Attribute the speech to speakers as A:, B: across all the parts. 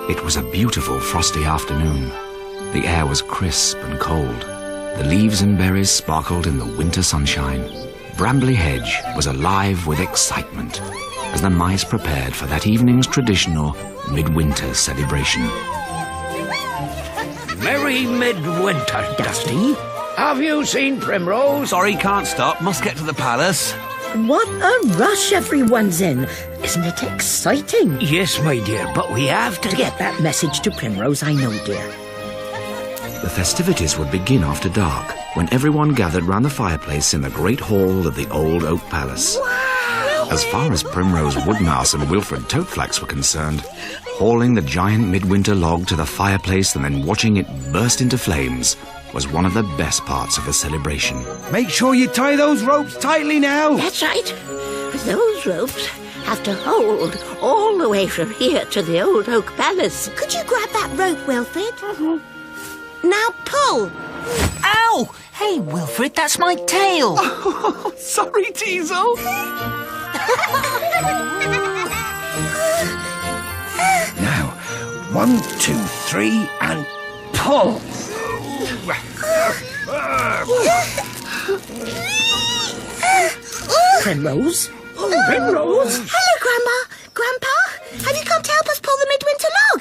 A: It was a beautiful frosty afternoon. The air was crisp and cold. The leaves and berries sparkled in the winter sunshine. Brambly Hedge was alive with excitement as the mice prepared for that evening's traditional midwinter celebration.
B: Merry midwinter, Dusty. Have you seen Primrose?
C: Sorry, can't stop. Must get to the palace.
D: What a rush everyone's in. Isn't it exciting?
B: Yes, my dear, but we have to
D: Get that message to Primrose, I know, dear.
A: The festivities would begin after dark, when everyone gathered round the fireplace in the great hall of the old oak palace.
D: Wow!
A: As far as Primrose Woodmouse and Wilfred Toadflax were concerned, hauling the giant midwinter log to the fireplace and then watching it burst into flames was one of the best parts of the celebration.
C: Make sure you tie those ropes tightly now.
E: That's right. Those ropes have to hold all the way from here to the old oak palace.
F: Could you grab that rope, Wilfred? Now pull.
G: Ow! Hey, Wilfred, that's my tail.
C: Oh, sorry, Teasel. Now, 1, 2, 3, and pull.
D: Primrose? Primrose?
F: Hello, Grandma. Grandpa, have you come to help us pull the midwinter log?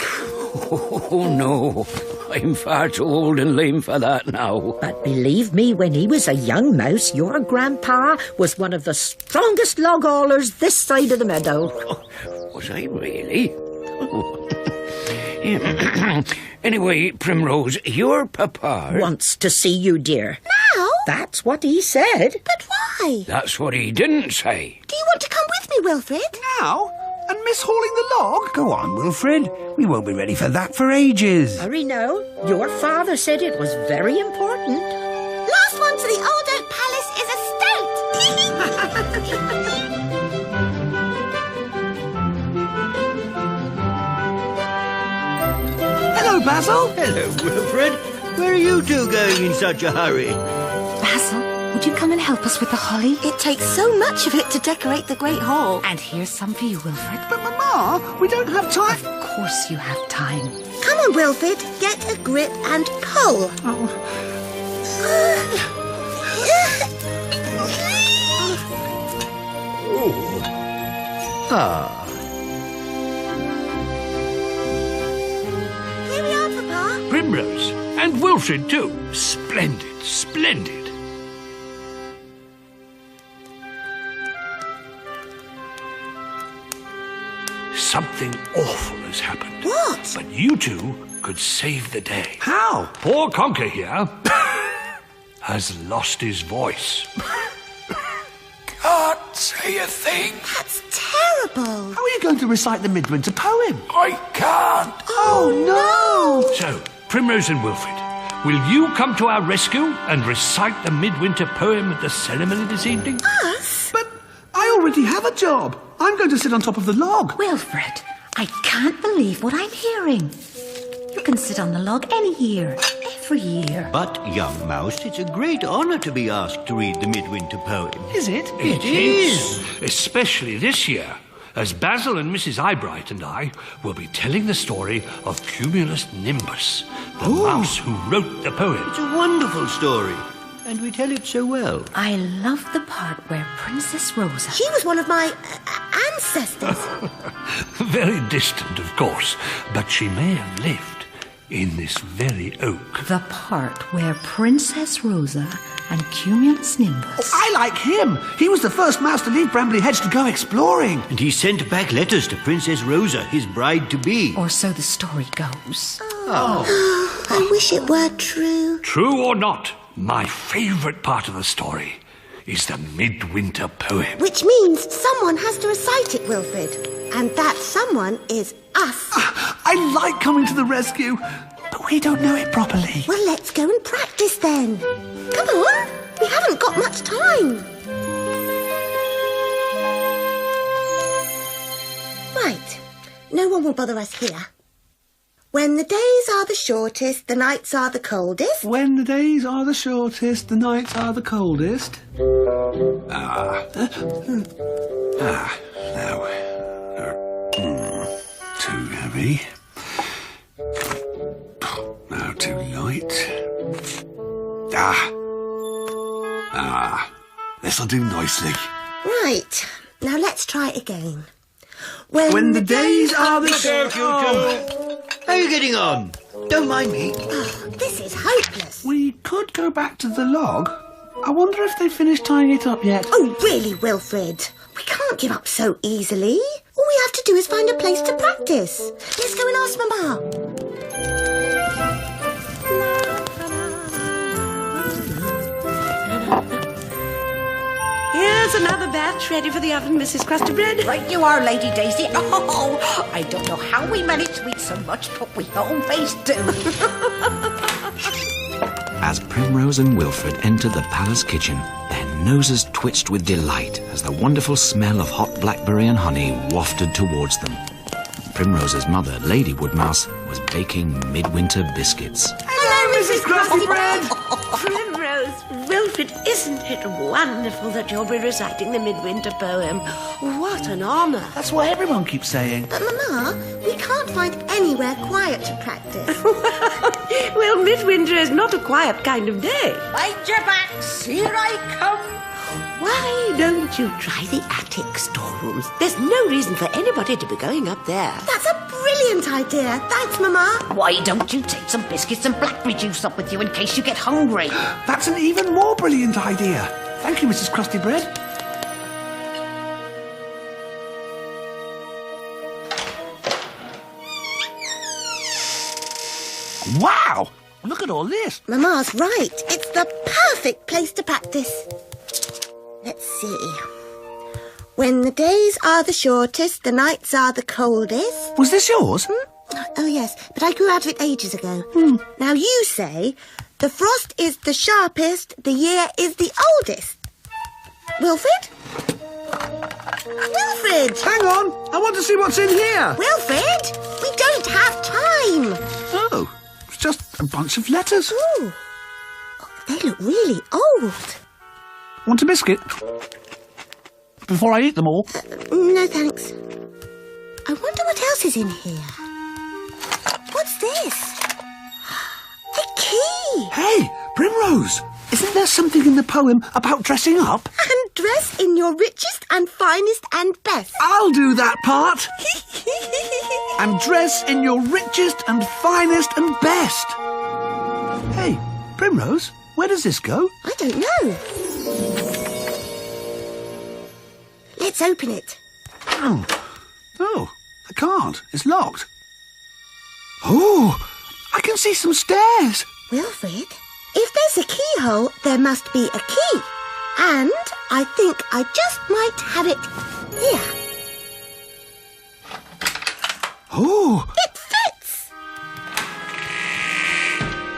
B: Oh, no. I'm far too old and lame for that now.
D: But believe me, when he was a young mouse, your grandpa was one of the strongest log haulers this side of the meadow.
B: Was I really? Anyway, Primrose, your papa...
D: Wants to see you, dear.
F: Now?
D: That's what he said.
F: But why?
B: That's what he didn't say.
F: Do you want to come with me, Wilfred?
C: Now? And miss hauling the log? Go on, Wilfred. We won't be ready for that for ages.
D: Hurry now. Your father said it was very important.
F: Last one to the old oak palace is a stout.
C: Hello, Basil.
H: Hello, Wilfred. Where are you two going in such a hurry?
I: Basil, would you come and help us with the holly?
F: It takes so much of it to decorate the Great Hall.
I: And here's some for you, Wilfred.
C: But, Mama, we don't have time.
I: Of course you have time.
F: Come on, Wilfred. Get a grip and pull. Here we are, Papa.
B: Primrose. And Wilfred, too. Splendid, splendid. Something awful has happened.
F: What?
B: But you two could save the day.
C: How?
B: Poor Conker here has lost his voice. Can't say a thing.
F: That's terrible.
C: How are you going to recite the midwinter poem?
B: I can't.
C: Oh, no.
B: So, Primrose and Wilfred, will you come to our rescue and recite the midwinter poem at the ceremony this evening?
F: Us?
C: But I already have a job. I'm going to sit on top of the log.
I: Wilfred, I can't believe what I'm hearing. You can sit on the log any year, every year.
H: But, young mouse, it's a great honour to be asked to read the midwinter poem.
C: Is it?
B: It is. Especially this year, as Basil and Mrs. Eyebright and I will be telling the story of Cumulus Nimbus, the mouse who wrote the poem.
H: It's a wonderful story, and we tell it so well.
I: I love the part where Princess Rosa...
F: She was one of my ancestors.
B: Very distant, of course, but she may have lived in this very oak.
I: The part where Princess Rosa and Cumulus Nimbus...
C: I like him. He was the first mouse to leave Brambly Hedge to go exploring.
H: And he sent back letters to Princess Rosa, his bride-to-be.
I: Or so the story goes.
F: I wish it were true.
B: True or not, my favourite part of the story is the midwinter poem.
F: Which means someone has to recite it, Wilfred. And that someone is us.
C: I like coming to the rescue, but we don't know it properly.
F: Well, let's go and practice then. Come on. We haven't got much time. Right. No one will bother us here. When the days are the shortest, the nights are the coldest.
C: When the days are the shortest, the nights are the coldest.
A: Now, too heavy.
C: Right. This'll do nicely.
F: Right. Now let's try it again.
C: When the days are the
H: How are you getting on? Don't mind me.
F: Oh, this is hopeless.
C: We could go back to the log. I wonder if they finished tying it up yet.
F: Oh, really, Wilfred? We can't give up so easily. All we have to do is find a place to practice. Let's go and ask Mama.
J: Here's another batch ready for the oven, Mrs. Crusty Bread.
D: Right you are, Lady Daisy. Oh, I don't know how we manage to eat so much, but we always do.
A: As Primrose and Wilfred entered the palace kitchen, their noses twitched with delight as the wonderful smell of hot blackberry and honey wafted towards them. Primrose's mother, Lady Woodmouse, was baking midwinter biscuits.
J: Hello, Mrs. Crusty Bread. Primrose, Wilfred, isn't it wonderful that you'll be reciting the Midwinter Poem? What an honour.
C: That's what everyone keeps saying.
F: But, Mama, we can't find anywhere quiet to practice.
J: Well, Midwinter is not a quiet kind of day.
D: Mind your backs, here I come.
J: Why don't you try the attic storerooms? There's no reason for anybody to be going up there.
F: That's a brilliant idea. Thanks, Mama.
D: Why don't you take some biscuits and blackberry juice up with you in case you get hungry?
C: That's an even more brilliant idea. Thank you, Mrs. Crusty Bread. Wow! Look at all this.
F: Mama's right. It's the perfect place to practice. Let's see. When the days are the shortest, the nights are the coldest.
C: Was this yours?
F: Oh, yes, but I grew out of it ages ago. Now you say, the frost is the sharpest, the year is the oldest. Wilfred? Wilfred!
C: Hang on, I want to see what's in here.
F: Wilfred, we don't have time.
C: Oh, it's just a bunch of letters.
F: Ooh, they look really old.
C: Want a biscuit? Before I eat them all.
F: No, thanks. I wonder what else is in here. What's this? A key!
C: Hey, Primrose! Isn't there something in the poem about dressing up?
F: And dress in your richest and finest and best.
C: I'll do that part! And dress in your richest and finest and best. Hey, Primrose, where does this go?
F: I don't know. Let's open it.
C: Oh, I can't. It's locked. Oh, I can see some stairs.
F: Wilfred, if there's a keyhole, there must be a key. And I think I just might have it here.
C: Oh!
F: It fits!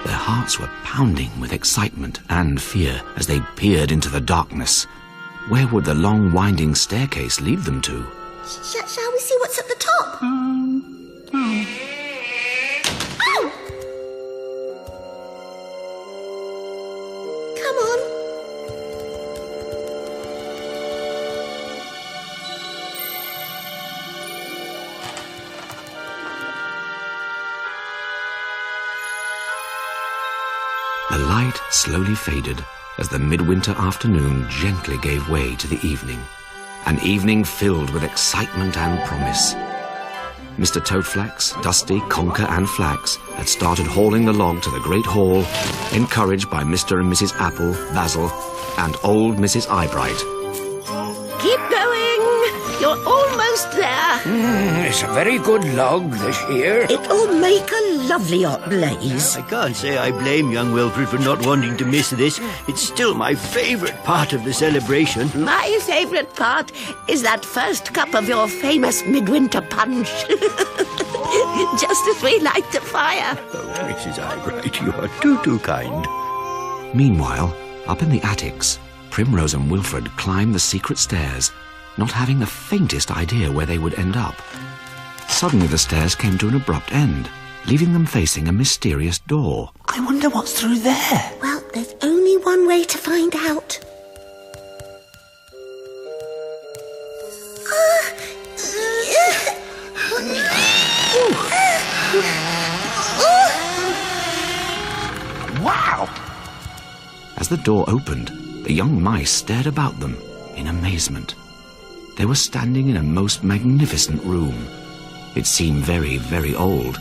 A: Their hearts were pounding with excitement and fear as they peered into the darkness. Where would the long winding staircase lead them to?
F: Shall we see what's at the top? Oh! Come on.
A: The light slowly faded as the midwinter afternoon gently gave way to the evening. An evening filled with excitement and promise. Mr. Toadflax, Dusty, Conker and Flax had started hauling the log to the great hall, encouraged by Mr. and Mrs. Apple, Basil and old Mrs. Eyebright.
J: Keep going. You're almost there.
K: It's a very good log this year.
D: It'll make a lovely hot blaze.
H: I can't say I blame young Wilfred for not wanting to miss this. It's still my favourite part of the celebration.
J: My favourite part is that first cup of your famous midwinter punch. Just as we light the fire.
H: Oh, Mrs. Eyebright, you are too kind.
A: Meanwhile, up in the attics, Primrose and Wilfred climbed the secret stairs, not having the faintest idea where they would end up. Suddenly the stairs came to an abrupt end, leaving them facing a mysterious door.
C: I wonder what's through there.
F: Well, there's only one way to find out.
C: Wow!
A: As the door opened, the young mice stared about them in amazement. They were standing in a most magnificent room. It seemed very, very old.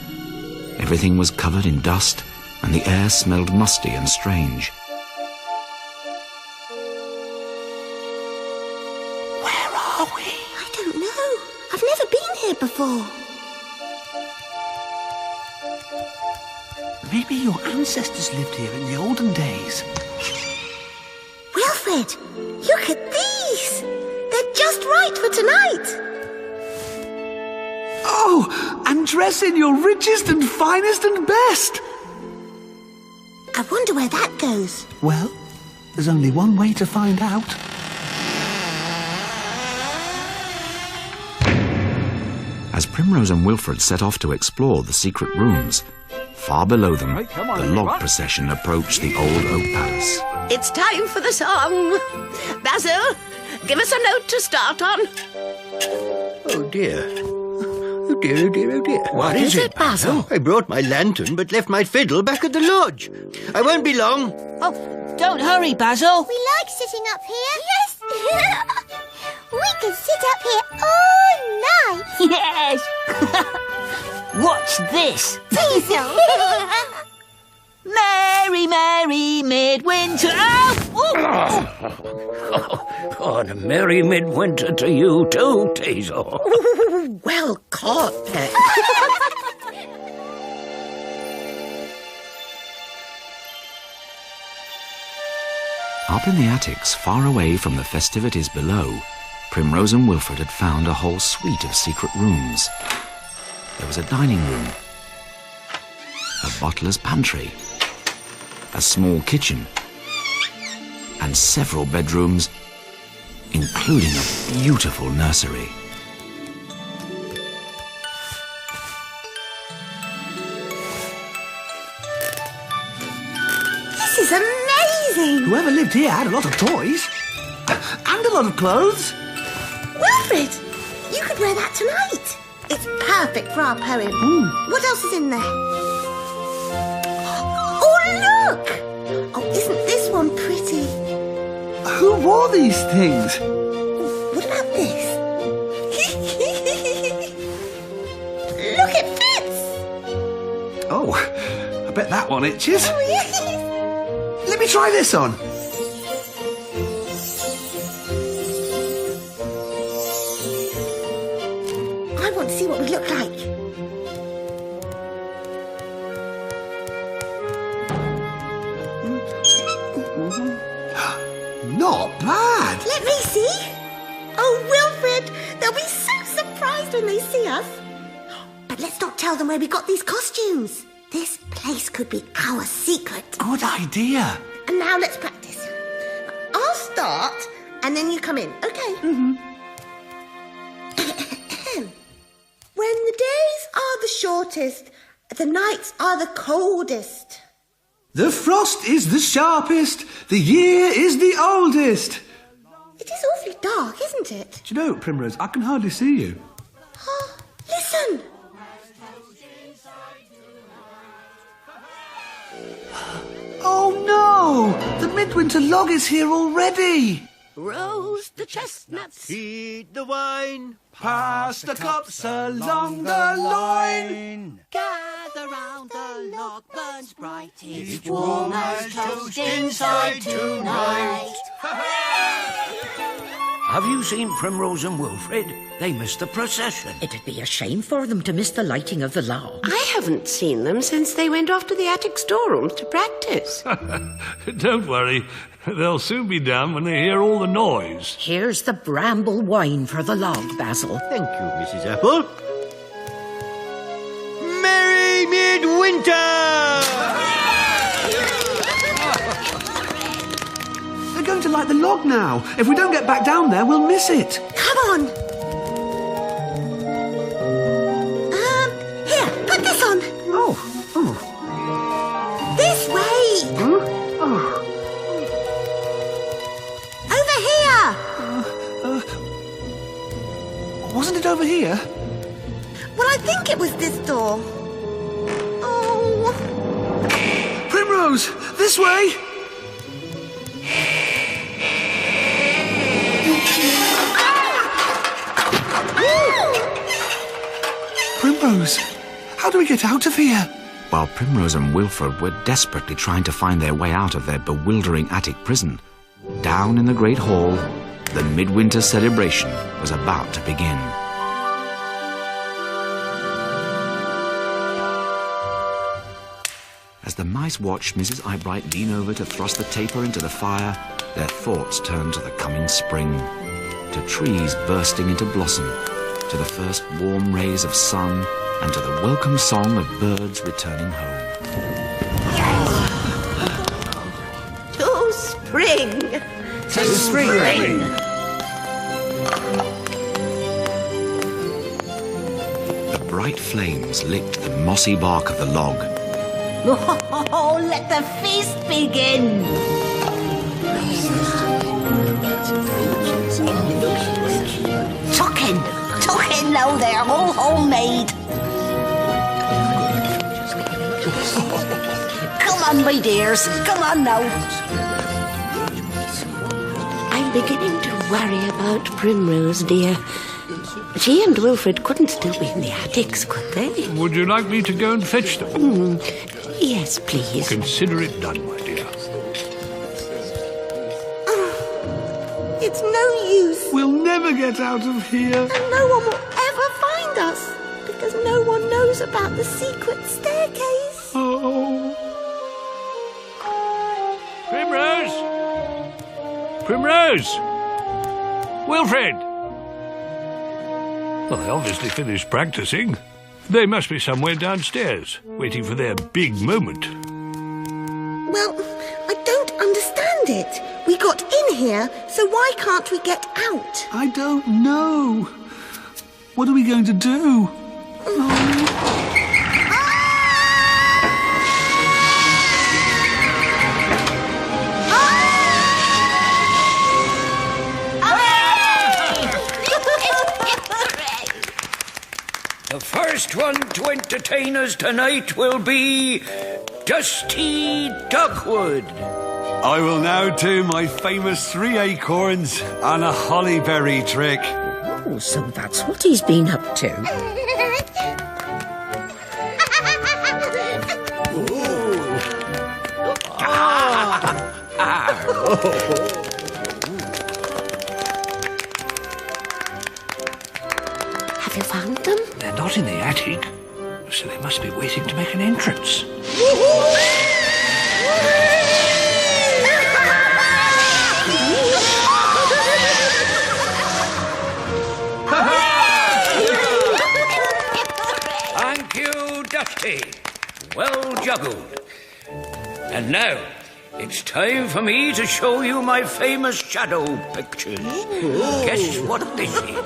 A: Everything was covered in dust, and the air smelled musty and strange.
C: Where are we?
F: I don't know. I've never been here before.
C: Maybe your ancestors lived here in the olden days.
F: Wilfred, look at these. They're just right for tonight.
C: Oh, and dress in your richest and finest and best.
F: I wonder where that goes.
C: Well, there's only one way to find out.
A: As Primrose and Wilfred set off to explore the secret rooms, far below them, the log procession approached the old oak palace.
J: It's time for the song. Basil, give us a note to start on.
H: Oh, dear. Oh, dear, oh, dear, oh, dear.
J: What is it, Basil?
H: I brought my lantern, but left my fiddle back at the lodge. I won't be long.
G: Oh, don't hurry, Basil.
F: We like sitting up here. Yes. We can sit up here all night.
G: Yes. What's this?
F: Diesel.
G: Merry, merry midwinter.
K: Oh, and a merry midwinter to you too, Teasel.
D: Well caught, Pet.
A: Up in the attics, far away from the festivities below, Primrose and Wilfred had found a whole suite of secret rooms. There was a dining room, a butler's pantry, a small kitchen, and several bedrooms, including a beautiful nursery.
F: This is amazing.
C: Whoever lived here had a lot of toys. And a lot of clothes.
F: Wilfred, you could wear that tonight. It's perfect for our poem. What else is in there? Oh, look! Oh, isn't this one pretty?
C: Who wore these things?
F: What about this? Look, it fits!
C: Oh, I bet that one itches.
F: Oh, yes.
C: Let me try this on.
F: I want to see what we look like.
C: Not bad.
F: Let me see. Oh, Wilfred, they'll be so surprised when they see us. But let's not tell them where we got these costumes. This place could be our secret.
C: Good idea.
F: And now let's practice. I'll start, and then you come in, okay? When the days are the shortest, the nights are the coldest.
C: The frost is the sharpest, the year is the oldest.
F: It is awfully dark, isn't it?
C: Do you know, Primrose, I can hardly see you.
F: Listen!
C: Oh no! The midwinter log is here already!
J: Roast the chestnuts.
H: Heat the wine.
C: Pass the cups along the line.
G: Gather round the log burns bright.
H: It's warm as toast inside tonight.
K: Have you seen Primrose and Wilfred? They missed the procession.
D: It'd be a shame for them to miss the lighting of the log.
J: I haven't seen them since they went off to the attic storerooms to practice.
B: Don't worry. They'll soon be down when they hear all the noise.
D: Here's the bramble wine for the log, Basil.
H: Thank you, Mrs. Apple. Merry Midwinter!
C: They're going to light the log now. If we don't get back down there, we'll miss it.
F: Come on! Here, put this on. This way! Over here!
C: Wasn't it over here?
F: Well, I think it was this door. Oh.
C: Primrose! Primrose, this way! Primrose, how do we get out of here?
A: While Primrose and Wilfred were desperately trying to find their way out of their bewildering attic prison, down in the great hall, the midwinter celebration was about to begin. As the mice watched Mrs. Eyebright lean over to thrust the taper into the fire, their thoughts turned to the coming spring, to trees bursting into blossom, to the first warm rays of sun, and to the welcome song of birds returning home.
J: To spring!
D: To spring!
A: The bright flames licked the mossy bark of the log.
I: Oh, let the feast begin! Tuck in now there, all homemade. Come on, my dears, come on now.
J: I'm beginning to worry about Primrose, dear. She and Wilfred couldn't still be in the attics, could they?
B: Would you like me to go and fetch them?
J: Yes, please.
B: Consider it done, my dear.
F: It's no use.
C: We'll never get out of here.
F: And no one will ever find us, because no one knows about the secret staircase.
C: Oh.
B: Primrose! Primrose! Wilfred! Well, they obviously finished practicing. They must be somewhere downstairs, waiting for their big moment.
F: Well, I don't understand it. We got in here, so why can't we get out?
C: I don't know. What are we going to do?
K: The first one to entertain us tonight will be Dusty Dogwood.
L: I will now do my famous 3 acorns and a hollyberry trick.
D: Oh, so that's what he's been up to.
J: Have you found them?
B: They're not in the attic, so they must be waiting to make an entrance.
K: Thank you, Dusty. Well juggled. And now, it's time for me to show you my famous shadow pictures. Guess what this is?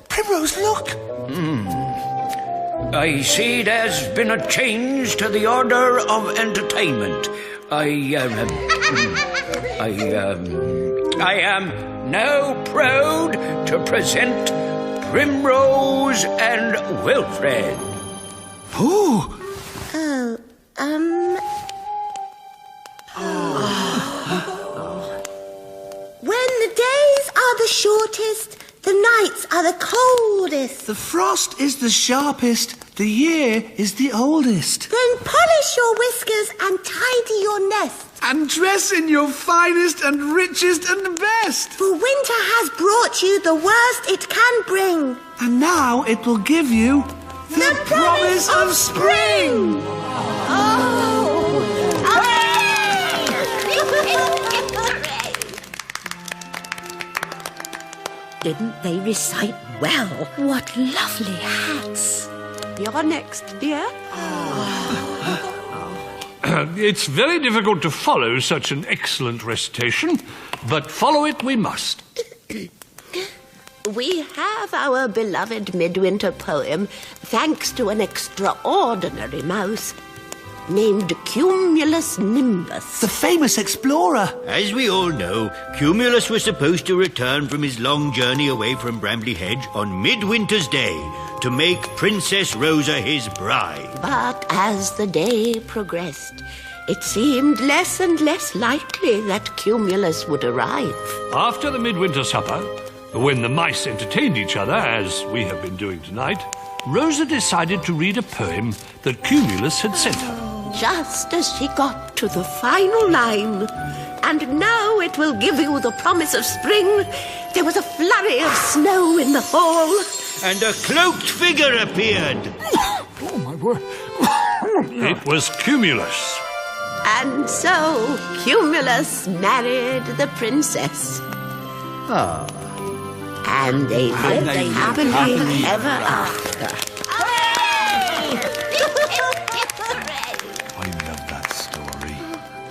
C: Primrose, look!
K: I see there's been a change to the order of entertainment. I am now proud to present Primrose and Wilfred.
C: Oh!
F: When the days are the shortest, the nights are the coldest.
C: The frost is the sharpest, the year is the oldest.
F: Then polish your whiskers and tidy your nest.
C: And dress in your finest and richest and best.
F: For winter has brought you the worst it can bring.
C: And now it will give you the promise of spring.
D: Didn't they recite well?
I: What lovely hats.
J: You're next, dear.
B: It's very difficult to follow such an excellent recitation, but follow it we must.
J: We have our beloved Midwinter Poem, thanks to an extraordinary mouse named Cumulus Nimbus.
C: The famous explorer.
H: As we all know, Cumulus was supposed to return from his long journey away from Brambly Hedge on Midwinter's Day to make Princess Rosa his bride.
J: But as the day progressed, it seemed less and less likely that Cumulus would arrive.
B: After the midwinter supper, when the mice entertained each other, as we have been doing tonight, Rosa decided to read a poem that Cumulus had sent her.
J: Just as she got to the final line, and now it will give you the promise of spring, there was a flurry of snow in the hall.
H: And a cloaked figure appeared.
L: Oh, my word.
B: It was Cumulus.
J: And so Cumulus married the princess.
H: Ah.
J: And they lived happily ever after.
L: I love that story.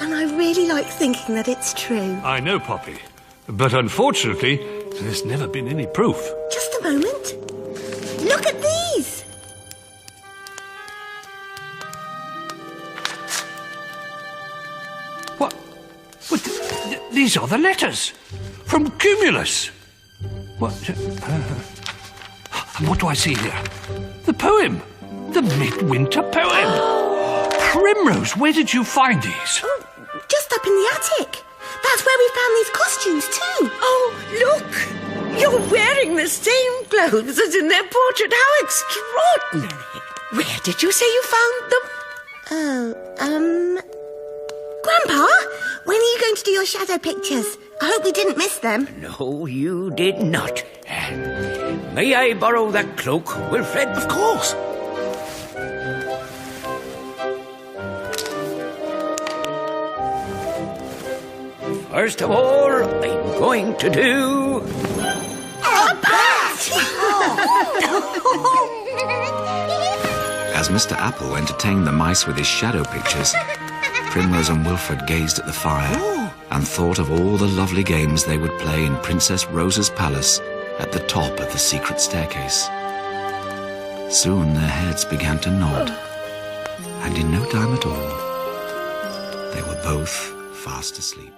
F: And I really like thinking that it's true.
B: I know, Poppy. But unfortunately, there's never been any proof.
F: Just a moment. Look at these.
B: What? These are the letters from Cumulus. What? And what do I see here? The poem. The Midwinter Poem. Primrose, where did you find these?
F: Oh, just up in the attic. That's where we found these costumes too.
J: Oh, look! You're wearing the same clothes as in their portrait. How extraordinary! Where did you say you found them?
F: Grandpa, when are you going to do your shadow pictures? I hope we didn't miss them.
K: No, you did not. May I borrow that cloak, Wilfred?
C: Of course.
K: First of all, I'm going to do...
F: A bat!
A: As Mr. Apple entertained the mice with his shadow pictures, Primrose and Wilfred gazed at the fire and thought of all the lovely games they would play in Princess Rosa's palace at the top of the secret staircase. Soon their heads began to nod, and in no time at all, they were both fast asleep.